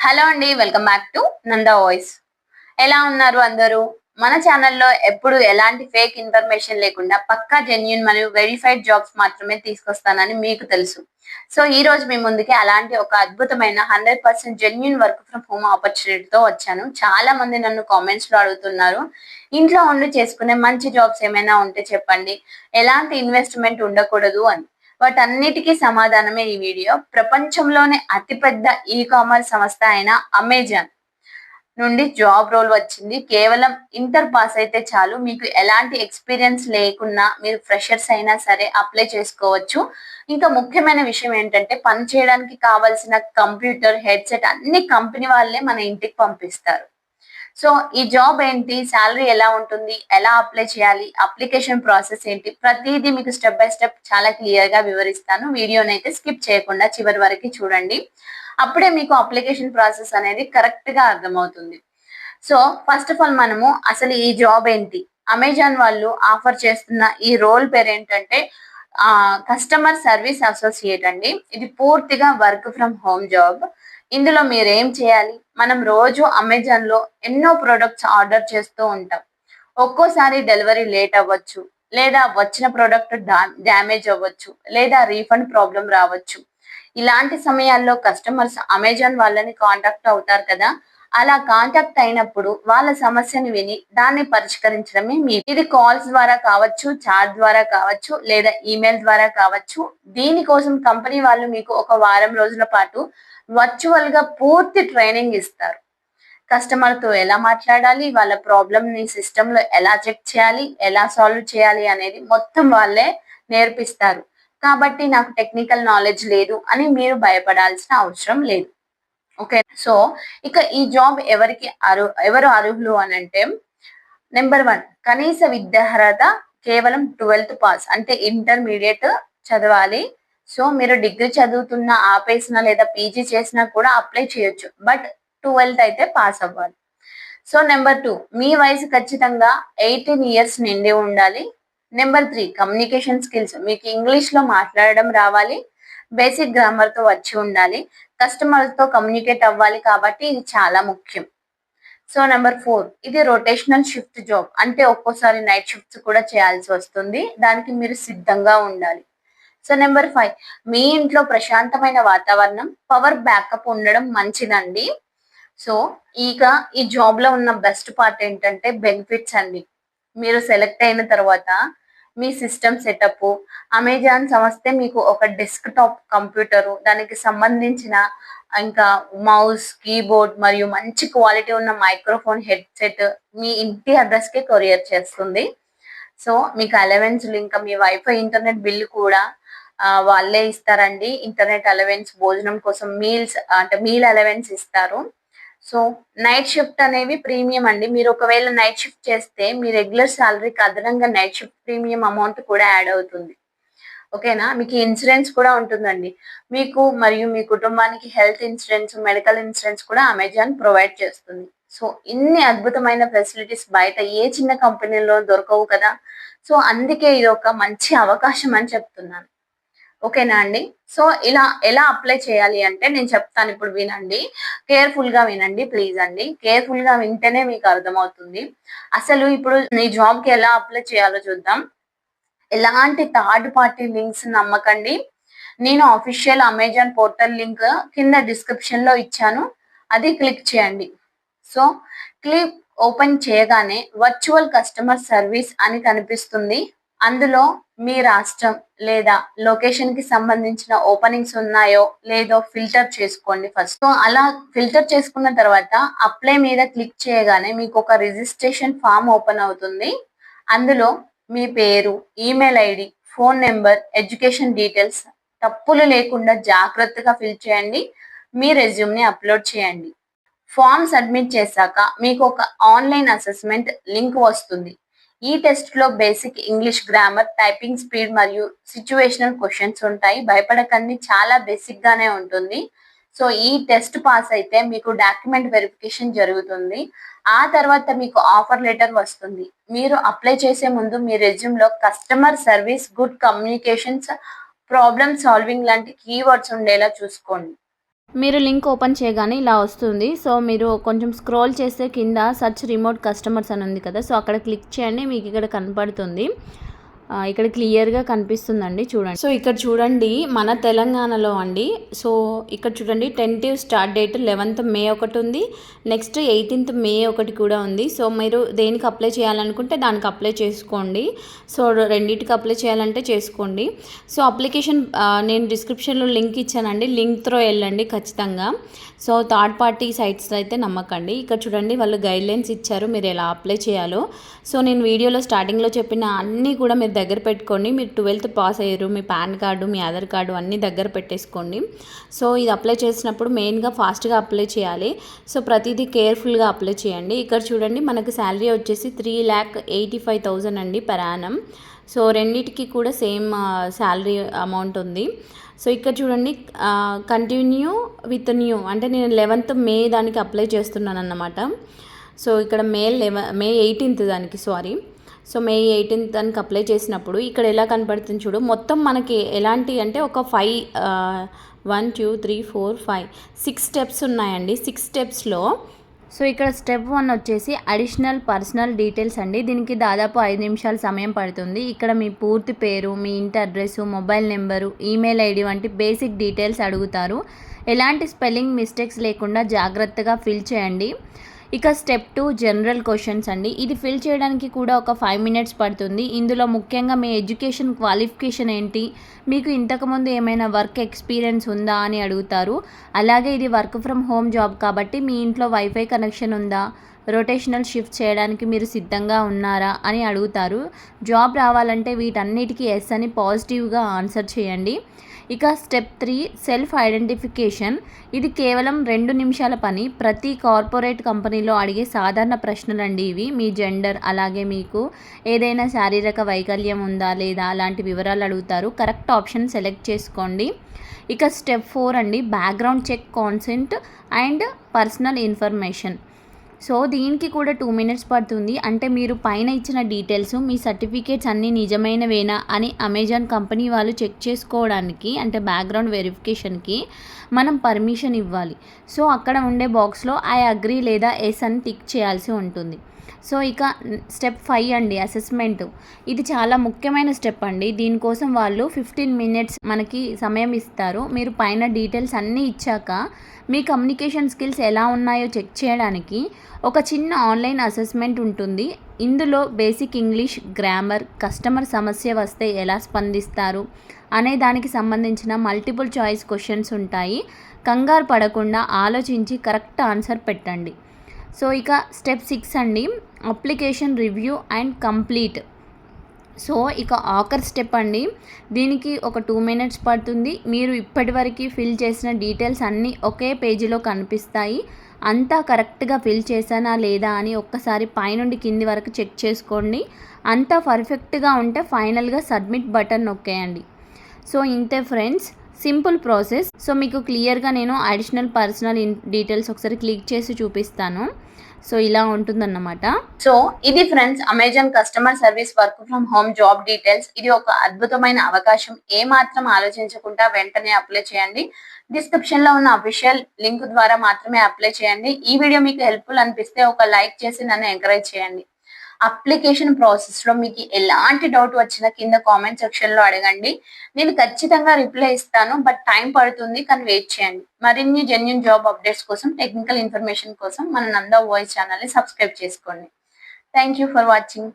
Hello అండి, welcome back to Nanda voice. ఎలా ఉన్నారు అందరూ? మన ఛానల్లో ఎప్పుడు ఎలాంటి ఫేక్ ఇన్ఫర్మేషన్ లేకుండా పక్కా జెన్యూన్ మరియు వెరిఫైడ్ జాబ్స్ మాత్రమే తీసుకొస్తానని మీకు తెలుసు. సో ఈ రోజు మీ ముందుకి అలాంటి ఒక అద్భుతమైన 100% జెన్యూన్ వర్క్ ఫ్రమ్ హోమ్ ఆపర్చునిటీతో వచ్చాను. చాలా మంది నన్ను కామెంట్స్ లో అడుగుతున్నారు, ఇంట్లో ఉండి చేసుకునే మంచి జాబ్స్ ఏమైనా ఉంటే చెప్పండి, ఎలాంటి ఇన్వెస్ట్మెంట్ ఉండకూడదు అని. వాటన్నిటికీ సమాధానమే ఈ వీడియో. ప్రపంచంలోనే అతిపెద్ద ఈ కామర్స్ సంస్థ అయిన అమెజాన్ నుండి జాబ్ రోల్ వచ్చింది. కేవలం ఇంటర్ పాస్ అయితే చాలు, మీకు ఎలాంటి ఎక్స్పీరియన్స్ లేకున్నా మీరు ఫ్రెషర్స్ అయినా సరే అప్లై చేసుకోవచ్చు. ఇంకా ముఖ్యమైన విషయం ఏంటంటే, పని చేయడానికి కావాల్సిన కంప్యూటర్, హెడ్సెట్ అన్ని కంపెనీ వాళ్ళే మన ఇంటికి పంపిస్తారు. సో ఈ జాబ్ ఏంటి, శాలరీ ఎలా ఉంటుంది, ఎలా అప్లై చేయాలి, అప్లికేషన్ ప్రాసెస్ ఏంటి, ప్రతిదీ మీకు స్టెప్ బై స్టెప్ చాలా క్లియర్ గా వివరిస్తాను. వీడియోని అయితే స్కిప్ చేయకుండా చివరి వరకు చూడండి. అప్పుడే మీకు అప్లికేషన్ ప్రాసెస్ అనేది కరెక్ట్ గా అర్థమవుతుంది. సో ఫస్ట్ ఆఫ్ ఆల్ మనము అసలు ఈ జాబ్ ఏంటి, అమెజాన్ వాళ్ళు ఆఫర్ చేస్తున్న ఈ రోల్ పేరు ఏంటంటే కస్టమర్ సర్వీస్ అసోసియేట్ అండి. ఇది పూర్తిగా వర్క్ ఫ్రమ్ హోమ్ జాబ్. ఇందులో మీరు ఏం చేయాలి, మనం రోజు అమెజాన్ లో ఎన్నో ప్రొడక్ట్స్ ఆర్డర్ చేస్తూ ఉంటాం. ఒక్కోసారి డెలివరీ లేట్ అవ్వచ్చు, లేదా వచ్చిన ప్రోడక్ట్ డ్యామేజ్ అవ్వచ్చు, లేదా రీఫండ్ ప్రాబ్లం రావచ్చు. ఇలాంటి సమయాల్లో కస్టమర్స్ అమెజాన్ వాళ్ళని కాంటాక్ట్ అవుతారు కదా. అలా కాంటాక్ట్ అయినప్పుడు వాళ్ళ సమస్యని విని దాన్ని పరిష్కరించడమే ఇది కాల్స్ ద్వారా కావచ్చు, చాట్ ద్వారా కావచ్చు, లేదా ఈమెయిల్ ద్వారా కావచ్చు. దీనికోసం కంపెనీ వాళ్ళు మీకు ఒక వారం రోజుల పాటు వర్చువల్ గా పూర్తి ట్రైనింగ్ ఇస్తారు. కస్టమర్ తో ఎలా మాట్లాడాలి, వాళ్ళ ప్రాబ్లమ్ ని సిస్టమ్ లో ఎలా చెక్ చేయాలి, ఎలా సాల్వ్ చేయాలి అనేది మొత్తం వాళ్ళే నేర్పిస్తారు. కాబట్టి నాకు టెక్నికల్ నాలెడ్జ్ లేదు అని మీరు భయపడాల్సిన అవసరం లేదు. ఓకే, సో ఇక ఈ జాబ్ ఎవరు అర్హులు అని అంటే, నెంబర్ 1, కనీస విద్యార్హత కేవలం 12th పాస్ అంటే ఇంటర్మీడియట్ చదవాలి. సో మీరు డిగ్రీ చదువుతున్నా ఆపేసినా లేదా పీజీ చేసినా కూడా అప్లై చేయొచ్చు, బట్ 12th అయితే పాస్ అవ్వాలి. సో నెంబర్ 2, మీ వయసు ఖచ్చితంగా 18 ఇయర్స్ నిండి ఉండాలి. నెంబర్ 3, కమ్యూనికేషన్ స్కిల్స్, మీకు ఇంగ్లీష్ లో మాట్లాడడం రావాలి, బేసిక్ గ్రామర్ తో వచ్చి ఉండాలి. కస్టమర్ తో కమ్యూనికేట్ అవ్వాలి కాబట్టి ఇది చాలా ముఖ్యం. సో నెంబర్ 4, ఇది రొటేషనల్ షిఫ్ట్ జాబ్ అంటే ఒక్కోసారి నైట్ షిఫ్ట్స్ కూడా చేయాల్సి వస్తుంది, దానికి మీరు సిద్ధంగా ఉండాలి. సో నెంబర్ 5, మీ ఇంట్లో ప్రశాంతమైన వాతావరణం, పవర్ బ్యాకప్ ఉండడం మంచిదండి. సో ఇక ఈ జాబ్ లో ఉన్న బెస్ట్ పార్ట్ ఏంటంటే బెనిఫిట్స్ అండి. మీరు సెలెక్ట్ అయిన తర్వాత మీ సిస్టమ్ సెటప్, అమెజాన్ సంస్థే మీకు ఒక డెస్క్ టాప్ కంప్యూటర్, దానికి సంబంధించిన ఇంకా మౌస్, కీబోర్డ్ మరియు మంచి క్వాలిటీ ఉన్న మైక్రోఫోన్, హెడ్సెట్ మీ ఇంటి అడ్రస్ కి కొరియర్ చేస్తుంది. సో మీకు అలవెన్స్, ఇంకా మీ వైఫై ఇంటర్నెట్ బిల్లు కూడా వాళ్ళే ఇస్తారండి. ఇంటర్నెట్ అలవెన్స్, భోజనం కోసం మీల్ అలవెన్స్ ఇస్తారు. సో నైట్ షిఫ్ట్ అనేవి ప్రీమియం అండి. మీరు ఒకవేళ నైట్ షిఫ్ట్ చేస్తే మీ రెగ్యులర్ సాలరీకి అదనంగా నైట్ షిఫ్ట్ ప్రీమియం అమౌంట్ కూడా యాడ్ అవుతుంది. ఓకేనా, మీకు ఇన్సూరెన్స్ కూడా ఉంటుందండి. మీకు మరియు మీ కుటుంబానికి హెల్త్ ఇన్సూరెన్స్, మెడికల్ ఇన్సూరెన్స్ కూడా అమెజాన్ ప్రొవైడ్ చేస్తుంది. సో ఇన్ని అద్భుతమైన ఫెసిలిటీస్ బయట ఏ చిన్న కంపెనీలో దొరకవు కదా. సో అందుకే ఇది ఒక మంచి అవకాశం అని చెప్తున్నాను. ఓకేనా అండి. సో ఇలా ఎలా అప్లై చేయాలి అంటే నేను చెప్తాను, ఇప్పుడు వినండి, కేర్ఫుల్ గా వినండి ప్లీజ్ అండి. కేర్ఫుల్ గా వింటేనే మీకు అర్థమవుతుంది. అసలు ఇప్పుడు ఈ జాబ్ కి ఎలా అప్లై చేయాలో చూద్దాం. ఎలాంటి థర్డ్ పార్టీ లింక్స్ నమ్మకండి. నేను అఫీషియల్ అమెజాన్ పోర్టల్ లింక్ కింద డిస్క్రిప్షన్ లో ఇచ్చాను, అది క్లిక్ చేయండి. సో క్లిక్ ఓపెన్ చేయగానే వర్చువల్ కస్టమర్ సర్వీస్ అని కనిపిస్తుంది. అందులో మీ రాష్ట్రం లేదా లొకేషన్ కి సంబంధించిన ఓపెనింగ్స్ ఉన్నాయో లేదో ఫిల్టర్ చేసుకోండి ఫస్ట్. సో అలా ఫిల్టర్ చేసుకున్న తర్వాత అప్లై మీద క్లిక్ చేయగానే మీకు ఒక రిజిస్ట్రేషన్ ఫామ్ ఓపెన్ అవుతుంది. అందులో మీ పేరు, email ID, phone number, education details తప్పులు లేకుండా జాగ్రత్తగా ఫిల్ చేయండి. మీ రెజ్యూమ్ ని అప్లోడ్ చేయండి. ఫామ్ సబ్మిట్ చేశాక మీకు ఒక ఆన్లైన్ అసెస్మెంట్ లింక్ వస్తుంది. ఈ టెస్ట్ లో basic English grammar, typing speed మరియు సిచ్యువేషనల్ క్వశ్చన్స్ ఉంటాయి. భయపడకండి, చాలా బేసిక్ గానే ఉంటుంది. సో ఈ టెస్ట్ పాస్ అయితే మీకు డాక్యుమెంట్ వెరిఫికేషన్ జరుగుతుంది. ఆ తర్వాత మీకు ఆఫర్ లెటర్ వస్తుంది. మీరు అప్లై చేసే ముందు మీ రెజ్యూమ్ లో customer service, good communications, problem solving లాంటి కీవర్డ్స్ ఉండేలా చూసుకోండి. మీరు లింక్ ఓపెన్ చేయగానే ఇలా వస్తుంది. సో మీరు కొంచెం స్క్రోల్ చేస్తే కింద సెర్చ్ రిమోట్ కస్టమర్స్ అని ఉంది కదా, సో అక్కడ క్లిక్ చేయండి. మీకు ఇక్కడ కనపడుతుంది, ఇక్కడ క్లియర్గా కనిపిస్తుందండి, చూడండి. సో ఇక్కడ చూడండి మన తెలంగాణలో అండి. సో ఇక్కడ చూడండి tentative start date 11th May ఒకటి ఉంది, నెక్స్ట్ 18th May ఒకటి కూడా ఉంది. సో మీరు దేనికి అప్లై చేయాలనుకుంటే దానికి అప్లై చేసుకోండి. సో రెండింటికి అప్లై చేయాలంటే చేసుకోండి. సో అప్లికేషన్ నేను డిస్క్రిప్షన్లో లింక్ ఇచ్చానండి, లింక్ త్రో వెళ్ళండి ఖచ్చితంగా. సో థర్డ్ పార్టీ సైట్స్ అయితే నమ్మకండి. ఇక్కడ చూడండి వాళ్ళు గైడ్లైన్స్ ఇచ్చారు మీరు ఎలా అప్లై చేయాలో. సో నేను వీడియోలో స్టార్టింగ్లో చెప్పిన అన్నీ కూడా మీరు దగ్గర పెట్టుకోండి. మీరు 12th పాస్ అయ్యారు, మీ పాన్ కార్డు, మీ ఆధార్ కార్డు అన్నీ దగ్గర పెట్టేసుకోండి. సో ఇది అప్లై చేసినప్పుడు మెయిన్గా ఫాస్ట్గా అప్లై చేయాలి. సో ప్రతిదీ కేర్ఫుల్గా అప్లై చేయండి. ఇక్కడ చూడండి మనకు శాలరీ వచ్చేసి 3,85,000 అండి per annum. సో రెండింటికి కూడా సేమ్ శాలరీ అమౌంట్ ఉంది. సో ఇక్కడ చూడండి కంటిన్యూ విత్ న్యూ అంటే నేను 11th May దానికి అప్లై చేస్తున్నాను అన్నమాట. సో ఇక్కడ May 18th దానికి సో May 18th దానికి అప్లై చేసినప్పుడు ఇక్కడ ఎలా కనపడుతుంది చూడు. మొత్తం మనకి ఎలాంటి అంటే ఒక 1 2 3 4 5 6 స్టెప్స్ ఉన్నాయండి. 6 స్టెప్స్లో సో ఇక్కడ స్టెప్ 1 వచ్చేసి అడిషనల్ పర్సనల్ డీటెయిల్స్ అండి. దీనికి దాదాపు 5 నిమిషాల సమయం పడుతుంది. ఇక్కడ మీ పూర్తి పేరు, మీ ఇంటి address, mobile number, email ID వంటి బేసిక్ డీటెయిల్స్ అడుగుతారు. ఎలాంటి స్పెల్లింగ్ మిస్టేక్స్ లేకుండా జాగ్రత్తగా ఫిల్ చేయండి. ఇక స్టెప్ 2 జనరల్ క్వశ్చన్స్ అండి. ఇది ఫిల్ చేయడానికి కూడా ఒక 5 minutes పడుతుంది. ఇందులో ముఖ్యంగా మీ ఎడ్యుకేషన్ క్వాలిఫికేషన్ ఏంటి, మీకు ఇంతకుముందు ఏమైనా వర్క్ ఎక్స్పీరియన్స్ ఉందా అని అడుగుతారు. అలాగే ఇది వర్క్ ఫ్రమ్ హోమ్ జాబ్ కాబట్టి మీ ఇంట్లో వైఫై కనెక్షన్ ఉందా, రొటేషనల్ షిఫ్ట్ చేయడానికి మీరు సిద్ధంగా ఉన్నారా అని అడుగుతారు. జాబ్ రావాలంటే వీటన్నిటికీ ఎస్ అని పాజిటివ్గా ఆన్సర్ చేయండి. ఇక స్టెప్ 3 సెల్ఫ్ ఐడెంటిఫికేషన్. ఇది కేవలం 2 నిమిషాల పని. ప్రతి కార్పొరేట్ కంపెనీలో అడిగే సాధారణ ప్రశ్నలు అండి ఇవి. మీ జెండర్, అలాగే మీకు ఏదైనా శారీరక వైకల్యం ఉందా లేదా అలాంటి వివరాలు అడుగుతారు. కరెక్ట్ ఆప్షన్ సెలెక్ట్ చేసుకోండి. ఇక స్టెప్ 4 అండి background check, consent and personal information. So దీనికి కూడా 2 minutes పడుతుంది. అంటే మీరు పైన ఇచ్చిన డీటెయిల్స్, మీ సర్టిఫికేట్స్ అన్నీ నిజమైనవేనా అని అమెజాన్ కంపెనీ వాళ్ళు చెక్ చేసుకోవడానికి, అంటే బ్యాక్గ్రౌండ్ వెరిఫికేషన్కి మనం పర్మిషన్ ఇవ్వాలి. సో అక్కడ ఉండే బాక్స్లో ఐ అగ్రీ లేదా ఎస్ అని టిక్ చేయాల్సి ఉంటుంది. సో ఇక స్టెప్ 5 అండి అసెస్మెంట్. ఇది చాలా ముఖ్యమైన స్టెప్ అండి. దీనికోసం వాళ్ళు 15 minutes మనకి సమయం ఇస్తారు. మీరు పైన డీటెయిల్స్ అన్నీ ఇచ్చాక మీ కమ్యూనికేషన్ స్కిల్స్ ఎలా ఉన్నాయో చెక్ చేయడానికి ఒక చిన్న ఆన్లైన్ అసెస్మెంట్ ఉంటుంది. ఇందులో బేసిక్ ఇంగ్లీష్, గ్రామర్, కస్టమర్ సమస్య వస్తే ఎలా స్పందిస్తారు అనే దానికి సంబంధించిన మల్టిపుల్ చాయిస్ క్వశ్చన్స్ ఉంటాయి. కంగారు పడకుండా ఆలోచించి కరెక్ట్ ఆన్సర్ పెట్టండి. సో ఇక స్టెప్ 6 అండి application review and complete. So ఇక ఆఖర్ స్టెప్ అండి. దీనికి ఒక 2 minutes పడుతుంది. మీరు ఇప్పటివరకు ఫిల్ చేసిన డీటెయిల్స్ అన్నీ ఒకే పేజీలో కనిపిస్తాయి. అంతా కరెక్ట్గా ఫిల్ చేశానా లేదా అని ఒక్కసారి పైనుండి కింది వరకు చెక్ చేసుకోండి. అంతా పర్ఫెక్ట్గా ఉంటే ఫైనల్గా సబ్మిట్ బటన్ నొక్కేయండి. సో ఇంతే ఫ్రెండ్స్, సింపుల్ ప్రాసెస్. సో మీకు క్లియర్గా నేను అడిషనల్ పర్సనల్ డీటెయిల్స్ ఒకసారి క్లిక్ చేసి చూపిస్తాను. సో ఇలా ఉంటుందన్నమాట. సో ఇది friends Amazon customer service work from home job details. ఇది ఒక అద్భుతమైన అవకాశం. ఏ మాత్రం ఆలోచించకుండా వెంటనే అప్లై చేయండి. డిస్క్రిప్షన్ లో ఉన్న అఫీషియల్ లింక్ ద్వారా మాత్రమే అప్లై చేయండి. ఈ వీడియో మీకు హెల్ప్ఫుల్ అనిపిస్తే ఒక లైక్ చేసి నన్ను ఎంకరేజ్ చేయండి. అప్లికేషన్ ప్రాసెస్ లో మీకు ఎలాంటి డౌట్ వచ్చినా కింద కామెంట్ సెక్షన్ లో అడగండి. నేను ఖచ్చితంగా రిప్లై ఇస్తాను. బట్ టైం పడుతుంది, కానీ వెయిట్ చేయండి. మరిన్ని జెన్యూన్ జాబ్ అప్డేట్స్ కోసం, టెక్నికల్ ఇన్ఫర్మేషన్ కోసం మన నందా వాయిస్ ఛానల్ ని సబ్స్క్రైబ్ చేసుకోండి. Thank you for watching.